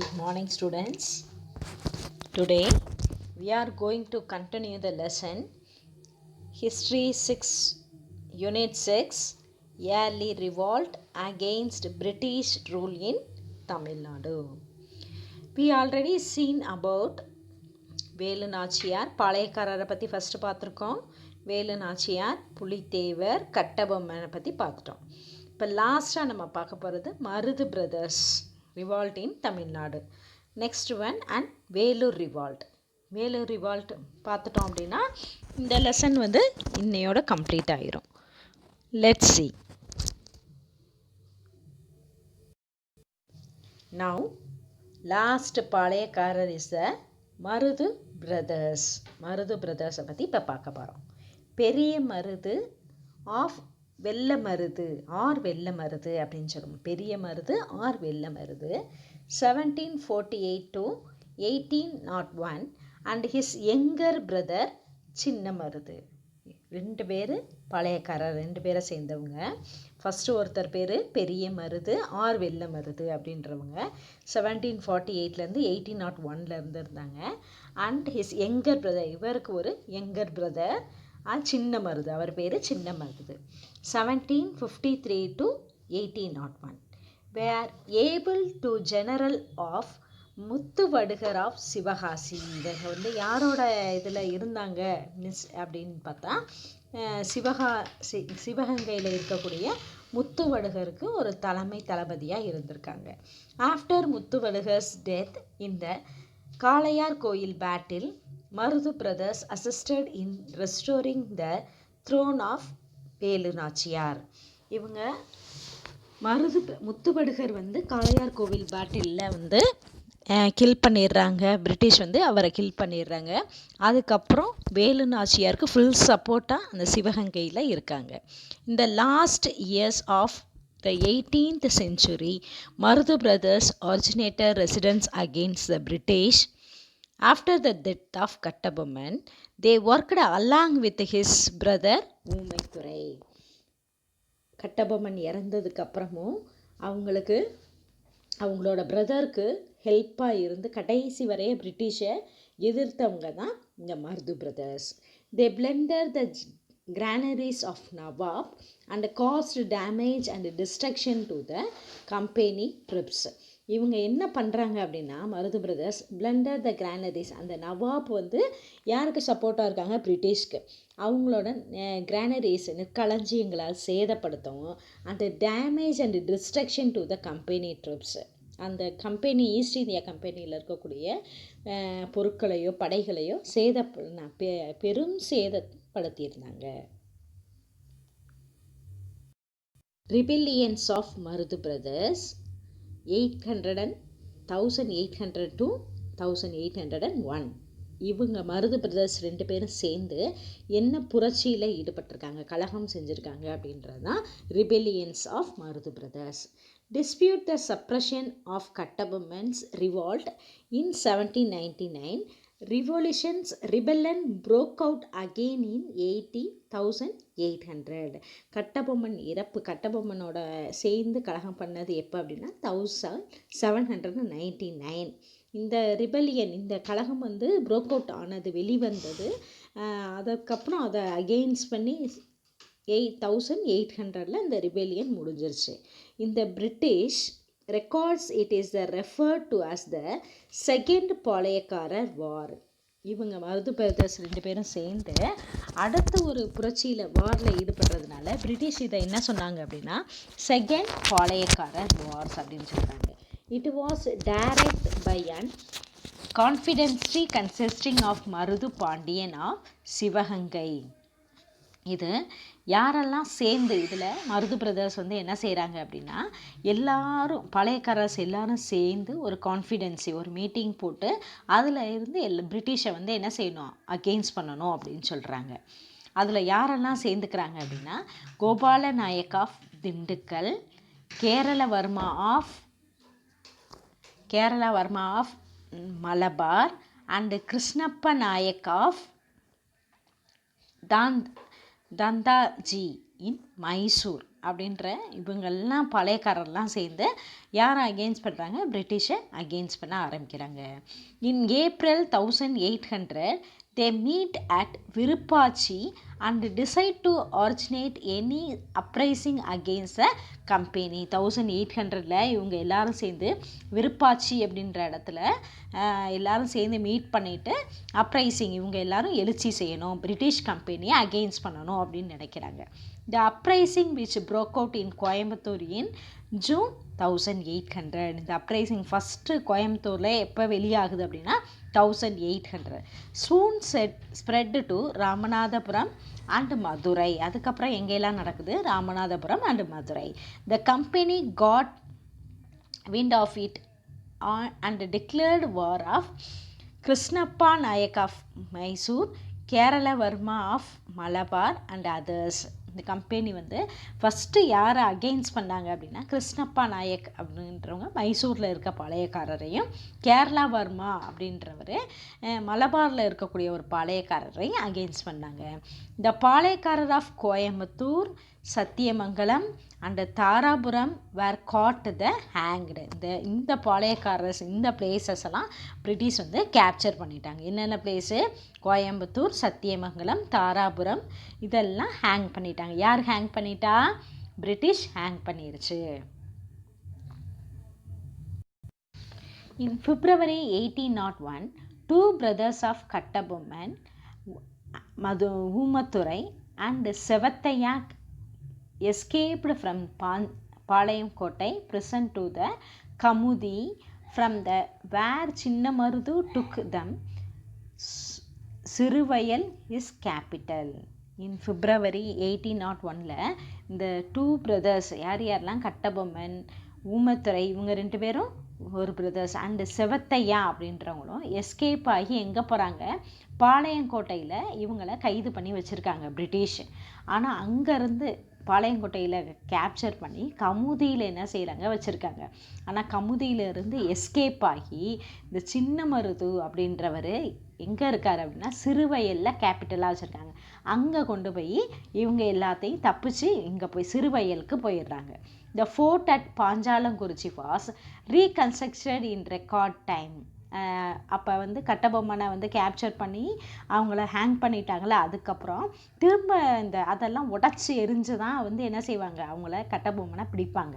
Good morning, students. Today we are going to continue the lesson History 6, Unit 6, Yearly Revolt Against British Rule in Tamil Nadu. We already seen about Velu Nachiyar பாளையக்காரரை பற்றி first பார்த்துருக்கோம். வேலு நாச்சியார், புலித்தேவர், கட்டபொம்மனை பற்றி பார்த்துட்டோம். இப்போ லாஸ்ட்டாக நம்ம பார்க்க போகிறது Marudhu brothers revolt in Tamil Nadu. Next one and Vellore revolt. Vellore revolt பார்த்துட்டோம் அப்படின்னா இந்த லெசன் இன்னையோட கம்ப்ளீட் ஆயிரும். Let's see. Now last palayakkarar is the Marudhu brothers. Marudhu பிரதர்ஸை பற்றி இப்போ பார்க்க போகிறோம். பெரிய மருது ஆஃப் வெள்ளை மருது ஆர் வெள்ளை மருது அப்படின்னு சொல்லுவோம். பெரிய மருது ஆர் வெள்ளை Marudhu 1748 to 1801 and his younger brother சின்ன மருது. ரெண்டு பேர் பழையக்காரர், ரெண்டு பேரை சேர்ந்தவங்க. ஃபஸ்ட்டு ஒருத்தர் பேர் பெரிய மருது ஆர் வெள்ளை மருது அப்படின்றவங்க 1748 1801 இருந்தாங்க. அண்ட் ஹிஸ் யங்கர் பிரதர், இவருக்கு ஒரு யங்கர் பிரதர் சின்ன மருது, அவர் பேர் Chinna Marudhu 1753 to 1801 were able to general of Muthuvadugar of Sivakasi. இவங்க யாரோட இதில் இருந்தாங்க மிஸ் அப்படின்னு பார்த்தா சிவகங்கையில் இருக்கக்கூடிய முத்துவடுகருக்கு ஒரு தலைமை தளபதியாக இருந்திருக்காங்க. ஆஃப்டர் முத்துவடுகர்ஸ் டெத் இந்த Kalaiyar Koil battle Marudhu brothers assisted in restoring the throne of Velu Nachiyar. இவங்க முத்துவடுகர் காளையார் கோவில் பேட்டிலில் கில் பண்ணிடுறாங்க. பிரிட்டிஷ் அவரை கில் பண்ணிடுறாங்க. அதுக்கப்புறம் வேலு நாச்சியாருக்கு ஃபுல் சப்போர்ட்டாக அந்த சிவகங்கையில் இருக்காங்க. இந்த last years of the 18th century, Marudhu brothers originated resistance against the British. After the death of Kattabomman, they worked along with his brother Oomaithurai. Kattabomman இறந்ததுக்கு அப்புறமும் அவங்களோட பிரதருக்கு ஹெல்ப்பாக இருந்து கடைசி வரைய பிரிட்டிஷை எதிர்த்தவங்க தான் இந்த Marudhu brothers. They plunder the granaries of Nawab and caused damage and destruction to the company troops. இவங்க என்ன பண்ணுறாங்க அப்படின்னா மருது பிரதர்ஸ் பிளண்டர் த கிரானரிஸ், அந்த நவாப் யாருக்கு சப்போர்ட்டாக இருக்காங்க, பிரிட்டிஷ்க்கு. அவங்களோட கிரானரிஸ் நெற்களஞ்சியங்களால் சேதப்படுத்தவும் அந்த damage and destruction to the company troops, அந்த கம்பெனி ஈஸ்ட் இந்தியா கம்பெனியில் இருக்கக்கூடிய பொருட்களையோ படைகளையோ பெரும் சேதப்படுத்தியிருந்தாங்க. ரிபெல்லியன்ஸ் ஆஃப் மருது பிரதர்ஸ் 1800 to 1801. இவங்க மருது பிரதர்ஸ் ரெண்டு பேரும் சேர்ந்து என்ன புரட்சியில் ஈடுபட்டிருக்காங்க, கலகம் செஞ்சுருக்காங்க அப்படின்றது தான் rebellions of Marudhu brothers. Dispute the suppression of Kattabomman's revolt in 1799. Rebellion broke out again in 1800. கட்டபொம்மனோட சேர்ந்து கலகம் பண்ணது எப்போ அப்படின்னா 1799. இந்த ரிபெல்லியன், இந்த கலகம் ப்ரோக் அவுட் ஆனது, வெளிவந்தது. அதுக்கப்புறம் அதை அகெயின்ஸ்ட் பண்ணி 1800 இந்த ரிபெல்லியன் முடிஞ்சிருச்சு. இந்த British records it is referred to as the second palayakkarar war. இவங்க மருது பிரதர்ஸ் ரெண்டு பேரும் சேர்ந்து அடுத்த ஒரு புரட்சியில் வாரில் ஈடுபடுறதுனால பிரிட்டிஷ் இதை என்ன சொன்னாங்க அப்படின்னா செகண்ட் பாளையக்காரர் வார்ஸ் அப்படின்னு சொல்கிறாங்க. It was direct by and confederacy consisting of Marudhu Pandiyan of Sivaganga. இது யாரெல்லாம் சேர்ந்து இதில் மருது பிரதர்ஸ் என்ன செய்கிறாங்க அப்படின்னா எல்லாரும் பழையக்காரர்ஸ் எல்லாரும் சேர்ந்து ஒரு கான்ஃபிடென்சி, ஒரு மீட்டிங் போட்டு அதில் இருந்து பிரிட்டிஷை என்ன செய்யணும், அகெயின்ஸ்ட் பண்ணணும் அப்படின்னு சொல்கிறாங்க. அதில் யாரெல்லாம் சேர்ந்துக்கிறாங்க அப்படின்னா Gopala Nayak of Dindigul, Kerala Varma of Malabar and Krishnappa Nayak of Dhoondaji in Mysore. அப்படின்ற இவங்கெல்லாம் பழையக்காரர்லாம் சேர்ந்து யாரை அகெயின்ஸ்ட் பண்ணுறாங்க? பிரிட்டிஷை அகெயின்ஸ்ட் பண்ண ஆரம்பிக்கிறாங்க. இன் April 1800 they meet at Virupakshi and decide to originate any uprising against the company. 1800 இவங்க எல்லாரும் சேர்ந்து விருப்பாச்சி அப்படின்ற இடத்துல எல்லாரும் சேர்ந்து மீட் பண்ணிவிட்டு அப்ரைசிங் இவங்க எல்லாரும் எழுச்சி செய்யணும், பிரிட்டிஷ் கம்பெனியை அகெயின்ஸ்ட் பண்ணணும் அப்படின்னு நினைக்கிறாங்க. The uprising which broke out in Coimbatore in June 1800. இந்த அப்ரைசிங் ஃபஸ்ட்டு கோயம்புத்தூரில் எப்போ வெளியாகுது அப்படின்னா 1800. soon spread to Ramanathapuram and Madurai. அதுக்கப்புறம் எங்கெல்லாம் நடக்குது? Ramanathapuram and Madurai. The company got wind of it and declared war of Krishnappa Nayak of Mysore, Keralavarma of Malabar and others. இந்த கம்பெனி வந்து ஃபஸ்ட்டு யாரை அகெயின்ஸ்ட் பண்ணாங்க அப்படின்னா கிருஷ்ணப்பா நாயக் அப்படின்றவங்க மைசூரில் இருக்க பழையக்காரரையும், கேரளாவர்மா அப்படின்றவர் மலபாரில் இருக்கக்கூடிய ஒரு பாளையக்காரரையும் அகெயின்ஸ்ட் பண்ணாங்க. இந்த palayakkarar of Coimbatore, Sathyamangalam and Dharapuram were got the hanged. இந்த பாளையக்காரர்ஸ் இந்த பிளேசஸ் எல்லாம் பிரிட்டிஷ் வந்து கேப்சர் பண்ணிட்டாங்க. என்னென்ன பிளேஸு? கோயம்புத்தூர், சத்தியமங்கலம், தாராபுரம் இதெல்லாம் ஹேங் பண்ணிட்டாங்க. யார் ஹேங் பண்ணிட்டா? பிரிட்டிஷ் ஹேங் பண்ணிருச்சு. In February 1801, two brothers of Kattabomman, Oomathurai and Sevathaiah escaped from Palayamkottai prison to the Kamuthi from the where Chinnamarudhu took them. Siruvayal is capital. In February 1801 இந்த டூ பிரதர்ஸ் யாரெல்லாம்? கட்டபொம்மன், ஊமத்துரை இவங்க 2 பேரும் ஒரு பிரதர்ஸ் அண்டு செவத்தையா அப்படின்றவங்களும் எஸ்கேப் ஆகி எங்கே போகிறாங்க? பாளையங்கோட்டையில் இவங்களை கைது பண்ணி வச்சுருக்காங்க பிரிட்டிஷ். ஆனால் அங்கேருந்து பாளையங்கோட்டையில் கேப்சர் பண்ணி கமுதியில் என்ன செய்கிறாங்க? வச்சுருக்காங்க. ஆனால் கமுதியிலேருந்து எஸ்கேப் ஆகி இந்த சின்னமருது அப்படின்றவர் எங்கே இருக்கார் அப்படின்னா சிறுவயலில் கேபிட்டலாக வச்சுருக்காங்க. அங்கே கொண்டு போய் இவங்க எல்லாத்தையும் தப்பிச்சு இங்கே போய் சிறுவயலுக்கு போயிடுறாங்க. The fort at Panchalankurichi was reconstructed in record time. அப்போ வந்து கட்டபொம்மனை வந்து கேப்சர் பண்ணி அவங்கள ஹேங் பண்ணிட்டாங்களே, அதுக்கப்புறம் திரும்ப அதெல்லாம் உடச்சி எரிஞ்சு தான் வந்து என்ன செய்வாங்க? அவங்கள கட்டபொம்மனை பிடிப்பாங்க.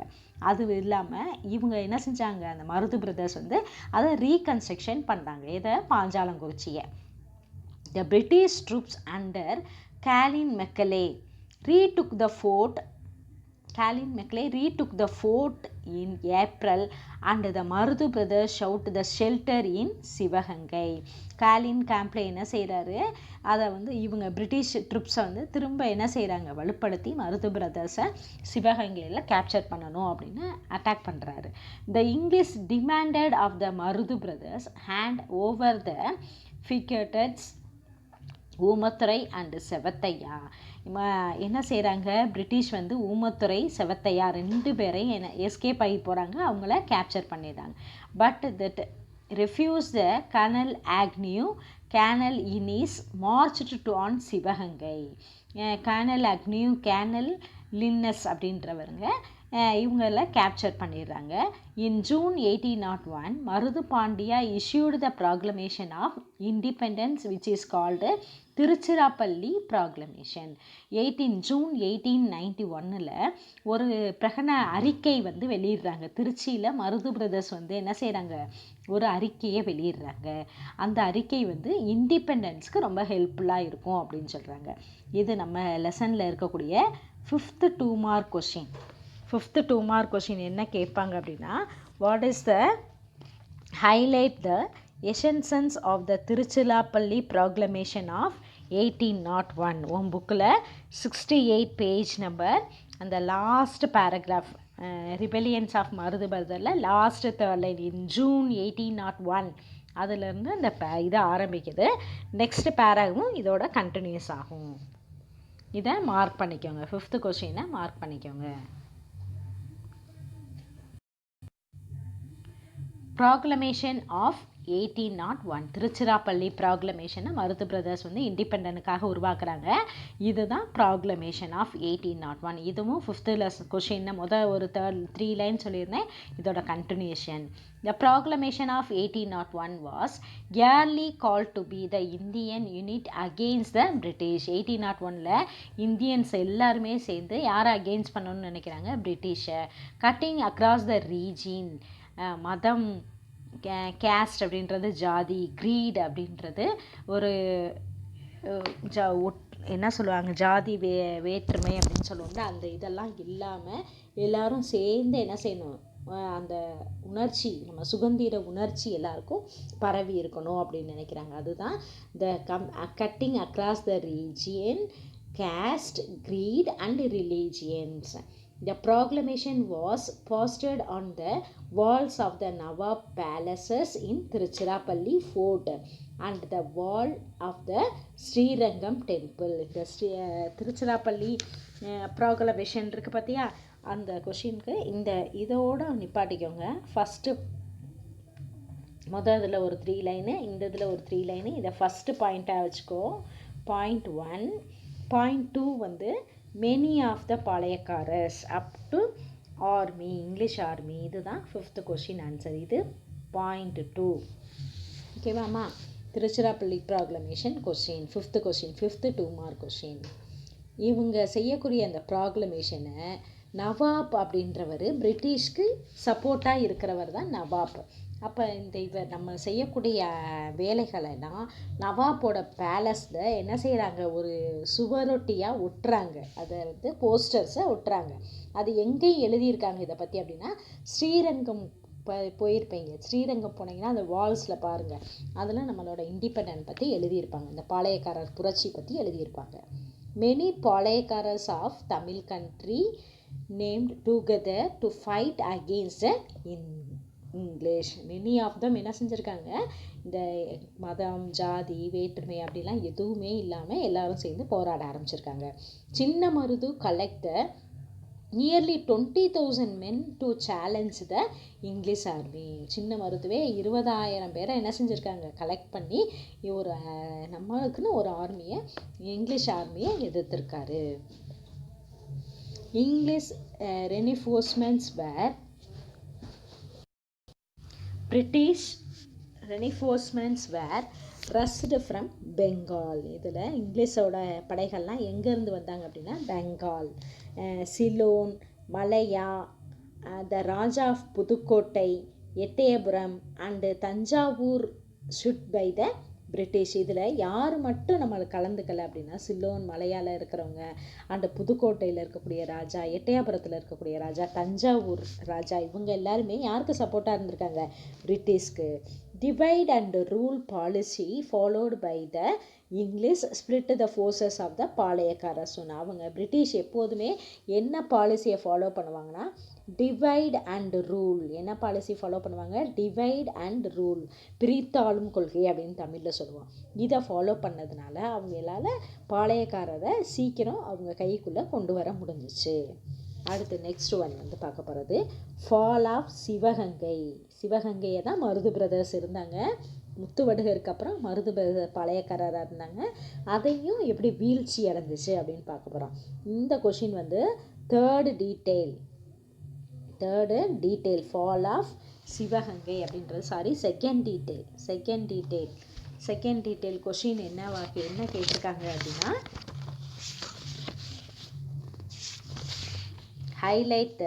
அது இல்லாமல் இவங்க என்ன செஞ்சாங்க? அந்த மருது பிரதர்ஸ் வந்து அதை ரீகன்ஸ்ட்ரக்ஷன் பண்ணுறாங்க. இதை பாஞ்சாலங்குறிச்சியை. The British troops under Calin Macleay retook the fort. Calin Macleay retook the fort in April and the Marudhu brothers shout the shelter in Sivaganga. Colin Campbell என்ன செய்கிறாரு? அதை வந்து இவங்க பிரிட்டிஷ் ட்ரூப்ஸை வந்து திரும்ப என்ன செய்கிறாங்க? வலுப்படுத்தி மருது பிரதர்ஸை சிவகங்கையில் கேப்சர் பண்ணணும் அப்படின்னு அட்டாக் பண்ணுறாரு. The English demanded of the Marudhu brothers hand over the fugitives Oomathurai and Sevathaiah. என்ன செய்கிறாங்க? பிரிட்டிஷ் வந்து ஊமத்துரை, செவத்தையா 2 பேரையும் என்ன எஸ்கேப் ஆகி போகிறாங்க. அவங்கள கேப்சர் பண்ணிடுறாங்க. But that refuse the colonel Agnew, colonel Innes marched to on Sivaganga. Colonel Agnew, colonel Innes அப்படின்றவங்க இவங்கள கேப்சர் பண்ணிடுறாங்க. In June 1801 Marudhu Pandiya issued the proclamation of independence which is called Tiruchirappalli proclamation. June 1891 ஒரு பிரகடன அறிக்கை வந்து வெளியிடுறாங்க. திருச்சியில் மருது பிரதர்ஸ் வந்து என்ன செய்கிறாங்க? ஒரு அறிக்கையை வெளியிடுறாங்க. அந்த அறிக்கை வந்து இண்டிபெண்டன்ஸ்க்கு ரொம்ப ஹெல்ப்ஃபுல்லாக இருக்கும் அப்படின்னு சொல்கிறாங்க. இது நம்ம லெசனில் இருக்கக்கூடிய 5th 2 mark question. 5th 2 mark question என்ன கேட்பாங்க அப்படின்னா, what is the highlight the essences of the Tiruchirappalli proclamation of 1801. உன் புக்கில் 68 பேஜ் நம்பர் அந்த last paragraph rebellions of Marudhu பிரதரில் last 3rd line in June 1801 அதிலேருந்து அந்த இது ஆரம்பிக்குது. நெக்ஸ்ட் பேராகவும் இதோட கண்டினியூஸ் ஆகும். இதை மார்க் பண்ணிக்கோங்க. 5th கொஷினை மார்க் பண்ணிக்கோங்க. ப்ராக்ளமேஷன் ஆஃப் 1801 திருச்சிராப்பள்ளி ப்ராக்ளமேஷனை மருது பிரதர்ஸ் வந்து இண்டிபெண்டனுக்காக உருவாக்குறாங்க. இதுதான் ப்ராக்ளமேஷன் ஆஃப் 1801. இதுவும் 5th லெசன் கொஷின் ஒரு 3 லைன் சொல்லியிருந்தேன். இதோட continuation. The proclamation of 1801 was yearly called to be the Indian unit against the British. 1801ல இந்தியன்ஸ் எல்லாருமே சேர்ந்து யாரை அகெயின்ஸ்ட் பண்ணணும்னு நினைக்கிறாங்க? பிரிட்டிஷை. கட்டிங் அக்ராஸ் த ரீஜின், மதம், கேஸ்ட் அப்படின்றது ஜாதி, க்ரீட் அப்படின்றது ஒரு என்ன சொல்லுவாங்க, ஜாதி வேற்றுமை அப்படின்னு சொல்லுவாங்க. அந்த இதெல்லாம் இல்லாமல் எல்லாரும் சேர்ந்து என்ன செய்யணும், அந்த உணர்ச்சி, நம்ம சுதந்திர உணர்ச்சி எல்லாருக்கும் பரவி இருக்கணும் அப்படின்னு நினைக்கிறாங்க. அதுதான் cutting across the region, caste, creed and religions. The proclamation was posted on the walls of the Nawab palaces in Tiruchirappalli Fort and the wall of the Srirangam temple. இந்த திருச்சிராப்பள்ளி ப்ராக்ளமேஷன் இருக்குது பார்த்தியா, அந்த கொஷினுக்கு இதோட நிப்பாட்டிக்கோங்க. ஃபஸ்ட்டு இதில் ஒரு 3 லைனு, இந்த இதில் ஒரு 3 லைனு, இதை ஃபஸ்ட்டு பாயிண்ட்டாக வச்சுக்கோ. பாயிண்ட் 1. பாயிண்ட் 2 வந்து many of the palayakkarars up to army, English army. இதுதான் 5th கொஷின் ஆன்சர். இது பாயிண்ட் 2. ஓகேவாம்மா? Tiruchirappalli proclamation question 5th question, 5th 2 mark question. இவங்க செய்யக்கூடிய அந்த ப்ராக்ளமேஷனை நவாப் அப்படின்றவர், பிரிட்டிஷ்க்கு சப்போர்ட்டாக இருக்கிறவர் தான் நவாப். அப்போ இவர் நம்ம செய்யக்கூடிய வேலைகளெல்லாம் நவாப்போட பேலஸில் என்ன செய்கிறாங்க, ஒரு சுவரொட்டியாக ஒட்டுறாங்க. அதை வந்து போஸ்டர்ஸை ஒட்டுறாங்க. அது எங்கேயும் எழுதியிருக்காங்க இதை பற்றி அப்படின்னா, ஸ்ரீரங்கம் போயிருப்பீங்க. ஸ்ரீரங்கம் போனீங்கன்னா அந்த வால்ஸில் பாருங்கள், அதில் நம்மளோட இண்டிபெண்டன்ட் பற்றி எழுதியிருப்பாங்க, இந்த பாளையக்காரர் புரட்சி பற்றி எழுதியிருப்பாங்க. Many palayakkarars of Tamil country named together to fight against English. Many of them என்ன செஞ்சுருக்காங்க, இந்த மதம், ஜாதி, வேற்றுமை அப்படிலாம் எதுவுமே இல்லாமல் எல்லாரும் சேர்ந்து போராட ஆரம்பிச்சிருக்காங்க. சின்ன Marudhu collector nearly 20,000 men to challenge the English army. சின்ன மருதுவே 20,000 பேரை என்ன செஞ்சுருக்காங்க, கலெக்ட் பண்ணி ஒரு நம்மளுக்குன்னு ஒரு ஆர்மியை, இங்கிலீஷ் ஆர்மியை எதிர்த்திருக்காரு. English reinforcements were British reinforcements were rushed from Bengal. இதில் இங்கிலீஷோட படைகள்லாம் எங்கேருந்து வந்தாங்க அப்படின்னா, Bengal, Ceylon, Malaya, the Raja of Pudukkottai, Ettayapuram and Thanjavur should by the British. இதில் யார் மட்டும் நம்மளுக்கு கலந்துக்கலை அப்படின்னா, சிலோன், மலையாள இருக்கிறவங்க, அந்த புதுக்கோட்டையில் இருக்கக்கூடிய ராஜா, எட்டயாபுரத்தில் இருக்கக்கூடிய ராஜா, தஞ்சாவூர் ராஜா, இவங்க எல்லாருமே யாருக்கு சப்போர்ட்டாக இருந்திருக்காங்க, பிரிட்டிஷ்க்கு. Divide and rule policy followed by the English split the forces of the palayakkarars. அவங்க பிரிட்டிஷ் எப்போதுமே என்ன பாலிசியை ஃபாலோ பண்ணுவாங்கன்னா, டிவைட் அண்ட் ரூல். என்ன பாலிசி ஃபாலோ பண்ணுவாங்க, டிவைட் அண்ட் ரூல், பிரித்தாளும் கொள்கை அப்படின்னு தமிழில் சொல்லுவோம். இதை ஃபாலோ பண்ணதுனால அவங்களால பாளையக்காரரை சீக்கிரம் அவங்க கைக்குள்ளே கொண்டு வர முடிஞ்சிச்சு. அடுத்து நெக்ஸ்ட் ஒன் வந்து பார்க்க போகிறது ஃபால் ஆஃப் சிவகங்கை. சிவகங்கையை தான் மருது பிரதர்ஸ் இருந்தாங்க. முத்துவடுகருக்கு அப்புறம் மருது பிரதர் பாளையக்காரராக இருந்தாங்க. அதையும் எப்படி வீழ்ச்சி அடைஞ்சிச்சு அப்படின்னு பார்க்க போகிறோம். இந்த கொஷின் வந்து third detail fall of Sivaganga அப்படின்றது செகண்ட் டீட்டெயில் கொஷின் என்ன கேட்டிருக்காங்க அப்படின்னா, highlight the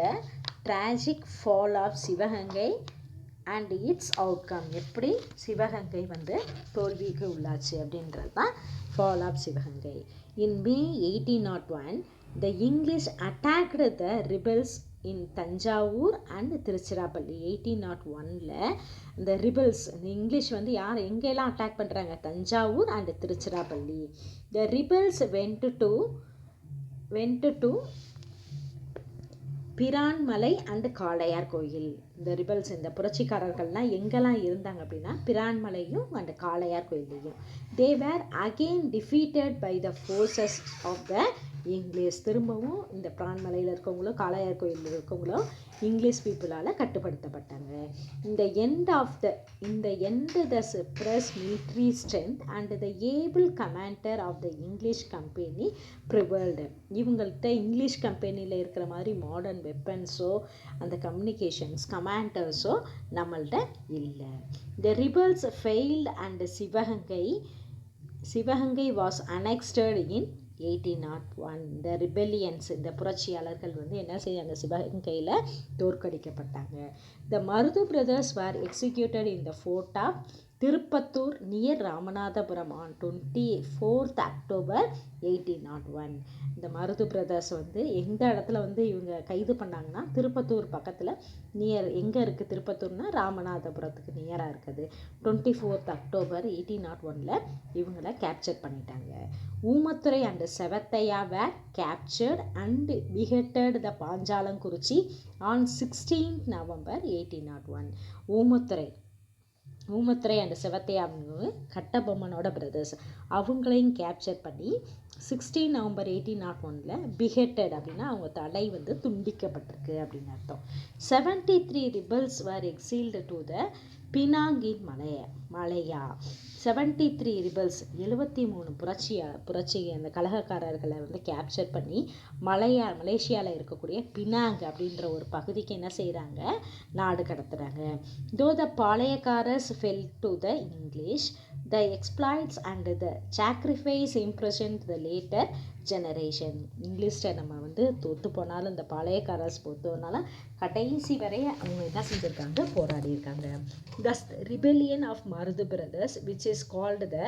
tragic fall of Sivaganga and its outcome. எப்படி சிவகங்கை வந்து தோல்விக்கு உள்ளாச்சு அப்படின்றது தான் fall of Sivaganga. In May 1801 the English attacked the rebels in Thanjavur and Tiruchirappalli. 1801ல் இந்த ரிபல்ஸ், இந்த இங்கிலீஷ் வந்து எங்கெல்லாம் அட்டாக் பண்ணுறாங்க, Thanjavur and Tiruchirappalli. The rebels went to Piranmalai and Kalaiyar Koil. இந்த ரிபல்ஸ், இந்த புரட்சிக்காரர்கள்லாம் எங்கெல்லாம் இருந்தாங்க அப்படின்னா, பிரான்மலையும் அண்ட் காளையார் கோயிலையும். They were again defeated by the forces of the English. திரும்பவும் இந்த பிரான்மலையில் இருக்கவங்களும் காளையார் கோயிலில் இருக்கவங்களும் இங்கிலீஷ் பீப்புளால் கட்டுப்படுத்தப்பட்டாங்க. இந்த end the suppress military strength and the able commander of the English company prevailed. இவங்கள்ட்ட இங்கிலீஷ் கம்பெனியில் இருக்கிற மாதிரி மாடர்ன் வெப்பன்ஸோ அந்த கம்யூனிகேஷன்ஸ் கமாண்டர்ஸோ நம்மள்ட்ட இல்லை. The rebels failed and Sivaganga was annexed in 1801. இந்த ரிபெல்லியன்ஸ், இந்த புரட்சியாளர்கள் என்ன செய்யாங்க, சிவகங்கையில் தோற்கடிக்கப்பட்டாங்க. The Marudhu brothers were executed in the fort of Tiruppattur near Ramanathapuram on 24th October 1801. இந்த மருது பிரதர்ஸ் எந்த இடத்துல இவங்க கைது பண்ணாங்கன்னா, திருப்பத்தூர் பக்கத்தில் நியர், எங்கே இருக்குது திருப்பத்தூர்னா ராமநாதபுரத்துக்கு நியராக இருக்குது. 24th October 1801 இவங்களை கேப்சர் பண்ணிட்டாங்க. Oomathurai and Sevathaiah were captured and beheaded the Panchalankurichi on 16th November 1801. Oomathurai and Sevathaiah கட்டபொம்மனோட பிரதர்ஸ், அவங்களையும் கேப்சர் பண்ணி 16 November 1801 பிஹெட்டட் அப்படின்னா அவங்க தலை துண்டிக்கப்பட்டிருக்கு அப்படின்னு அர்த்தம். 73 ரிபல்ஸ் வேர் எக்ஸீல்டு டு த பினாங்கின் மலையா. 73 ரிபல்ஸ், 73 புரட்சி அந்த கலகக்காரர்களை கேப்சர் பண்ணி மலேசியாவில் இருக்கக்கூடிய பினாங் அப்படின்ற ஒரு பகுதிக்கு என்ன செய்கிறாங்க, நாடு கடத்துகிறாங்க. Though the palayakkarars fell to the English, the exploits and the sacrifice impression the later generation. இங்கிலீஷ்ட நம்ம தோற்று போனாலும், இந்த பாளையக்காரஸ் போனாலும் கடைசி வரை அவங்க என்ன செஞ்சுருக்காங்க, போராடி இருக்காங்க. Thus, rebellion of Marudhu brothers, which is called the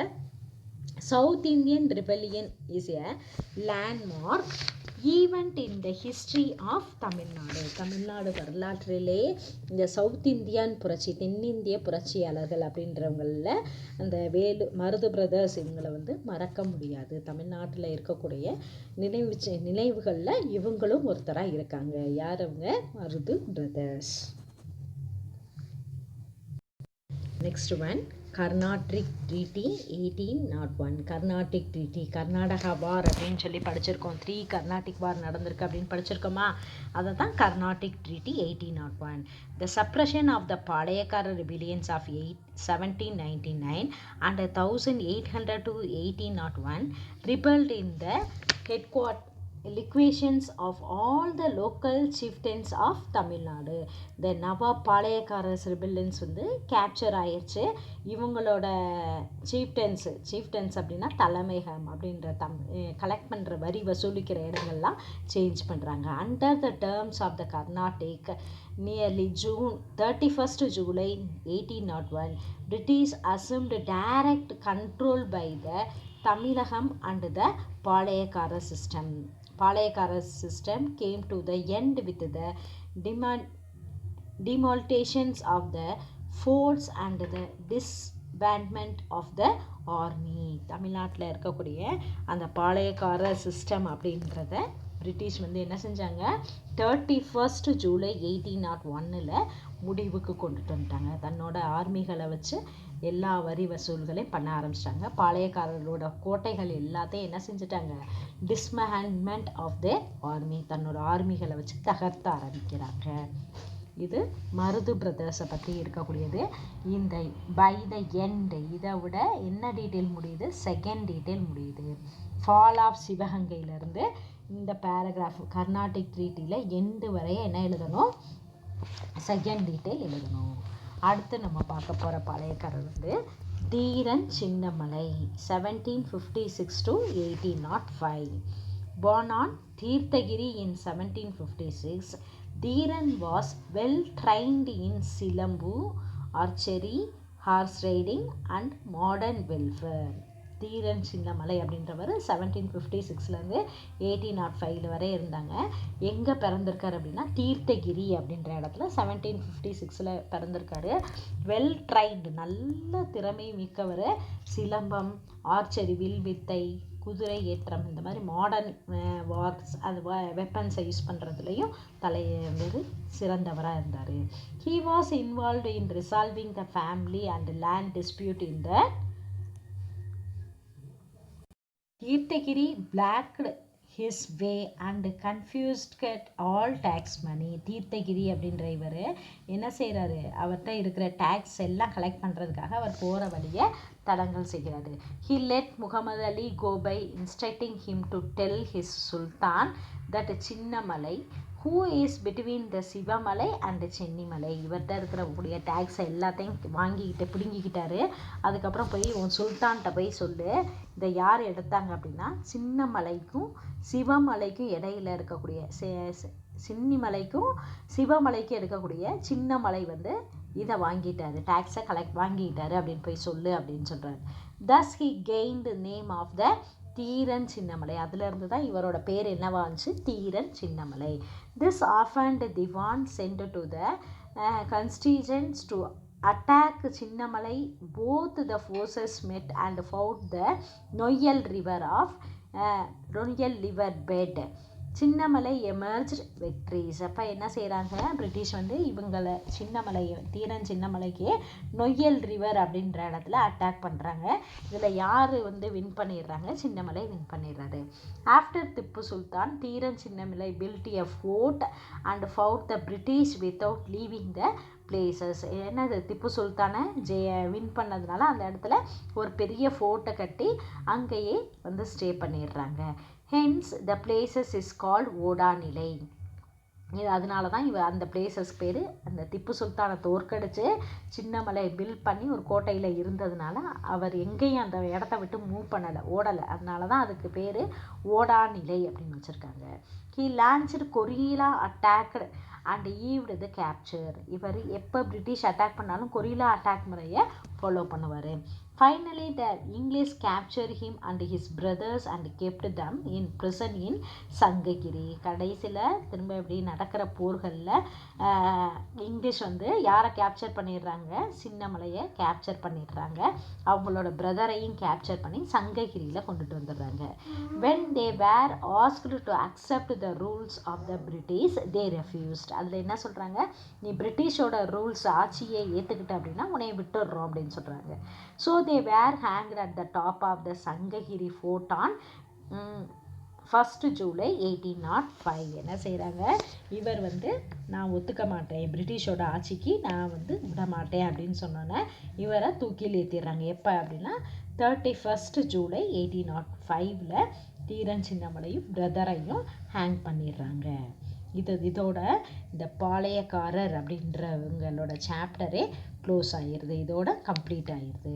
South Indian Rebellion, is a landmark event in the history of Tamil Nadu. Tamil Nadu வரலாற்றிலே இந்த சவுத் இந்தியன் புரட்சி, தென்னிந்திய புரட்சியாளர்கள் அப்படின்றவங்களில் அந்த மருது பிரதர்ஸ் இவங்களை மறக்க முடியாது. தமிழ்நாட்டில் இருக்கக்கூடிய நினைவுகளில் இவங்களும் ஒருத்தராக இருக்காங்க. யார் அவங்க? Marudhu brothers. Next one, Carnatic treaty 1801. Carnatic treaty, Karnataka war அப்படின்னு சொல்லி படிச்சிருக்கோம். 3 கர்நாடிக் வார் நடந்திருக்கு அப்படின்னு படிச்சிருக்கோமா, அதை தான் Carnatic treaty 1801. The suppression of the Palayakkara rebellions of 1799 and 1800 to 1801 rebelled in the liquidations of all the local chieftains of Tamil Nadu. இந்த நவாப் பாளையக்காரஸ் ரிபெல்லியன்ஸ் கேப்சர் ஆயிடுச்சு. இவங்களோட சீஃப்டன்ஸ் அப்படின்னா தலைமைகம் அப்படின்ற கலெக்ட் பண்ணுற வரி வசூலிக்கிற இடங்கள்லாம் சேஞ்ச் பண்ணுறாங்க. Under the terms of the Carnatic nearly 31st July 1801 British assumed direct control by the Tamilagam and the Palayakkara system came to the end with the demolitions of the forts and the disbandment of the army. தமிழ்நாட்டில் இருக்கக்கூடிய அந்த Palayakkara system அப்படின்றத British என்ன செஞ்சாங்க, 31st July 1801 முடிவுக்கு கொண்டுட்டு வந்துட்டாங்க. தன்னோட ஆர்மிகளை வச்சு எல்லா வரி வசூல்களையும் பண்ண ஆரம்பிச்சிட்டாங்க. பாளையக்காரர்களோட கோட்டைகள் எல்லாத்தையும் என்ன செஞ்சுட்டாங்க, டிஸ்மேன்ட்மெண்ட் ஆஃப் த ஆர்மி, தன்னோட ஆர்மிகளை வச்சு தகர்த்த ஆரம்பிக்கிறாங்க. இது மருது பிரதர்ஸை பற்றி இருக்கக்கூடியது. இந்த பை த எண்ட், இதை விட என்ன டீட்டெயில் முடியுது, செகண்ட் டீட்டெயில் முடியுது. ஃபால் ஆஃப் சிவகங்கையிலேருந்து இந்த பேராகிராஃப் கர்நாடிக் ட்ரீட்டியில் எண்டு வரைய என்ன எழுதணும், செகண்ட் டீட்டெயில் எழுதணும். அடுத்து நம்ம பார்க்க போகிற பாளையக்காரர் Dheeran Chinnamalai 1756 to 1805. Born on Tirthagiri in 1756, Dhiran was well trained in Silambu, archery, horse riding and modern welfare. Dheeran Chinnamalai அப்படின்றவர் 1756 1805 வரை இருந்தாங்க. எங்கே பிறந்திருக்காரு அப்படின்னா தீர்த்தகிரி அப்படின்ற இடத்துல 1756 பிறந்திருக்காரு. வெல் ட்ரைன்டு, நல்ல திறமை மிக்கவர். சிலம்பம், ஆர்ச்சரி, வில்வித்தை, குதிரை ஏற்றம், இந்த மாதிரி மாடர்ன் வார்ஸ் அது வெப்பன்ஸை யூஸ் பண்ணுறதுலையும் சிறந்தவராக இருந்தார். He was involved in resolving the family and land dispute in the Kirthagiri Black his way and confused all tax money. Theerthagiri அப்படின்ற இவர் என்ன செய்கிறாரு, அவர்கிட்ட இருக்கிற டேக்ஸ் எல்லாம் கலெக்ட் பண்ணுறதுக்காக அவர் போகிற வழியை தடங்கல் செய்கிறாரு. He let Muhammad Ali go by instructing him to tell his sultan that Chinnamalai who is between the Sivamalai and Chennimalai, இவர்கிட்ட இருக்கிற டேக்ஸை எல்லாத்தையும் வாங்கிக்கிட்டு பிடுங்கிக்கிட்டாரு. அதுக்கப்புறம் போய் உன் சுல்தான்கிட்ட போய் சொல்லு, இதை யார் எடுத்தாங்க அப்படின்னா சின்னமலைக்கும் சிவமலைக்கும் இடையில இருக்கக்கூடிய சின்னிமலைக்கும் சிவமலைக்கும் இருக்கக்கூடிய சின்னமலை இதை வாங்கிட்டாரு, டேக்ஸை வாங்கிட்டாரு அப்படின்னு போய் சொல்லு அப்படின்னு சொல்கிறாரு. thus he gained the name of the Dheeran Chinnamalai. அதிலிருந்து தான் இவரோட பேர் என்னவா இருந்துச்சு, Dheeran Chinnamalai. this orphaned divan sent to the constituents to attack Chinnamalai. both the forces met and fought the Noyyal river bed. Chinnamalai emerged victorious. அப்போ என்ன செய்கிறாங்க, பிரிட்டிஷ் இவங்களை தீரன் சின்னமலைக்கு நொய்யல் ரிவர் அப்படின்ற இடத்துல அட்டாக் பண்ணுறாங்க. இதில் யார் வின் பண்ணிடுறாங்க, சின்னமலை வின் பண்ணிடுறாரு. After Tipu Sultan Dheeran Chinnamalai built a fort and fought the British without leaving the places. என்னது, திப்பு சுல்தானை வின் பண்ணதுனால அந்த இடத்துல ஒரு பெரிய ஃபோர்ட்டை கட்டி அங்கேயே ஸ்டே பண்ணிடுறாங்க. hence the places is called Odanilai. அதனால தான் அந்த பிளேசஸ் பேர், அந்த திப்பு சுல்தானை தோற்கடிச்சு சின்னமலை பில்ட் பண்ணி ஒரு கோட்டையில் இருந்ததுனால அவர் எங்கேயும் அந்த இடத்த விட்டு மூவ் பண்ணலை, ஓடலை. அதனால தான் அதுக்கு பேர் ஓடாநிலை அப்படின்னு வச்சுருக்காங்க. he launched guerrilla attacked and evaded the capture. இவர் எப்போ பிரிட்டிஷ் அட்டாக் பண்ணாலும் கொரில்லா அட்டாக் முறையை ஃபாலோ பண்ணுவார். finally the English captured him and his brothers and kept them in prison in Sankagiri. கடைசியில் திரும்ப எப்படி நடக்கிற போர்களில் இங்கிலீஷ் யாரை கேப்சர் பண்ணிடுறாங்க, சின்னமலையை கேப்சர் பண்ணிடுறாங்க, அவங்களோட பிரதரையும் கேப்சர் பண்ணி சங்ககிரியில் கொண்டுட்டு வந்துடுறாங்க. when they were asked to accept the rules of the British they refused. அதில் என்ன சொல்கிறாங்க, நீ பிரிட்டிஷோட ரூல்ஸ் ஆட்சியை ஏற்றுக்கிட்ட அப்படின்னா உன்னை விட்டுடுறோம் அப்படின்னு சொல்கிறாங்க. So they were hanged at the top of the Sankagiri fort on 1st July 1805. என்ன செய்கிறாங்க, இவர் நான் ஒத்துக்க மாட்டேன், பிரிட்டிஷோட ஆட்சிக்கு நான் விட மாட்டேன் அப்படின்னு சொன்னோன்னே இவரை தூக்கில் ஏற்றிடுறாங்க. எப்போ அப்படின்னா 31st July 1805 தீரன் சின்னமலையும் பிரதரையும் ஹேங் பண்ணிடுறாங்க. இதோட இந்த பாளையக்காரர் அப்படின்றவங்களோட சாப்டரே க்ளோஸ் ஆகிடுது, இதோட கம்ப்ளீட் ஆகிடுது.